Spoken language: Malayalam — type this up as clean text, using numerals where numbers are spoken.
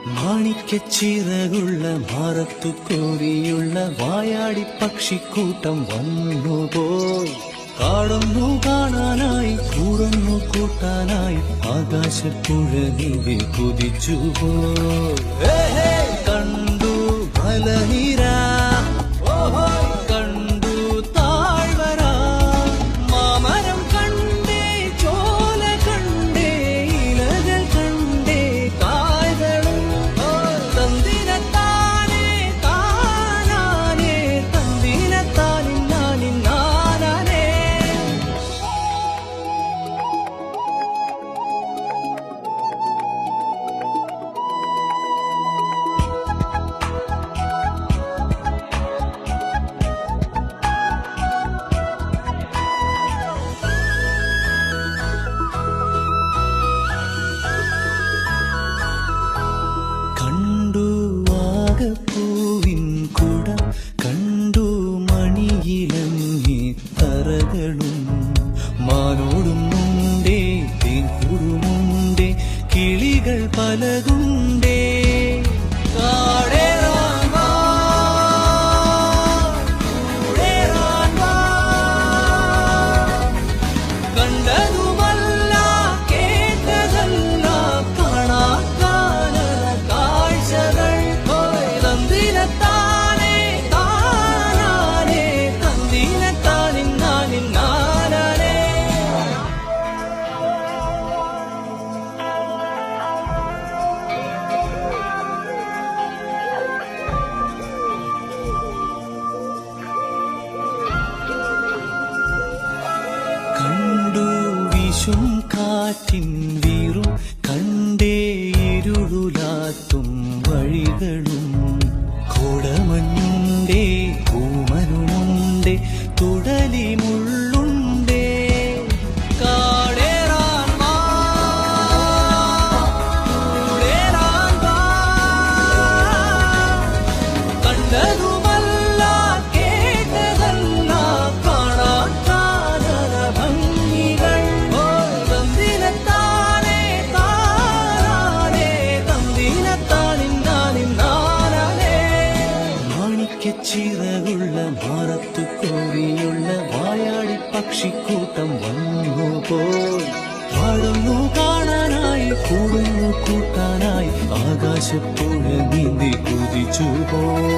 മാണിക്കച്ചിറകുള്ള മാറത്തു കോരിയുള്ള വായാടി പക്ഷിക്കൂട്ടം വന്നുപോയി. കാടൊന്നു കാണാനായി കൂടൊന്നു കൂട്ടാനായി ആകാശപ്പുഴ നീവി കുതിച്ചുപോയി. കണ്ടു ഫലനിര, കണ്ടു താഴ്വര, മാമരം കണ്ടേ, ചോല കണ്ടേ, ഇലകൾ കണ്ടേ, കായ്കളും തന്തിനത്താനേ താനാനേ, തന്തിനത്താനിന്നാനിന്നാനേ. കണ്ടു വാഗപ്പൂവിൻ കുടം, കണ്ടു മണിയിലങ്ങി തറകളും, മാനോടുമുണ്ടേ തേൻകുടുമുണ്ടേ, കിളികൾ പലതുണ്ടേ. കാടേറാൻ വാ, കൂടേറാൻ വാ, കണ്ടതുമല്ല കേട്ടതല്ല കാണാക്കാനല കാഴ്ചകൾ. തന്തിനത്താനേ താനാനേ, തന്തിനത്താനിന്നാനിന്നാനേ. കണ്ടു വീശും കാറ്റിൻ വീറും, കണ്ടേ ഇരുളുലാത്തും വഴികളും, കോടമഞ്ഞുണ്ടേ പൂമനുമുണ്ടേ, തുടലി മുള്ളുണ്ടേ. കാടേറാൻ വാ, കൂടേറാൻ വാ, കണ്ടതുമല്ല കേട്ടതല്ല കാണാക്കാനല ഭംഗികൾ. തന്തിനത്താനേ താനാനേ, തന്തിനത്താനിന്നാനിന്നാനേ. മാണിക്കച്ചിറകുള്ള മാറത്തു കോരിയുള്ള വായാടി പക്ഷിക്കൂട്ടം വന്നുപോയി. പാടുന്നു കാണാനായി കൂടുന്നു കൂട്ടാനായി ആകാശപ്പുഴ നീന്തി കുതിച്ചുപോയി.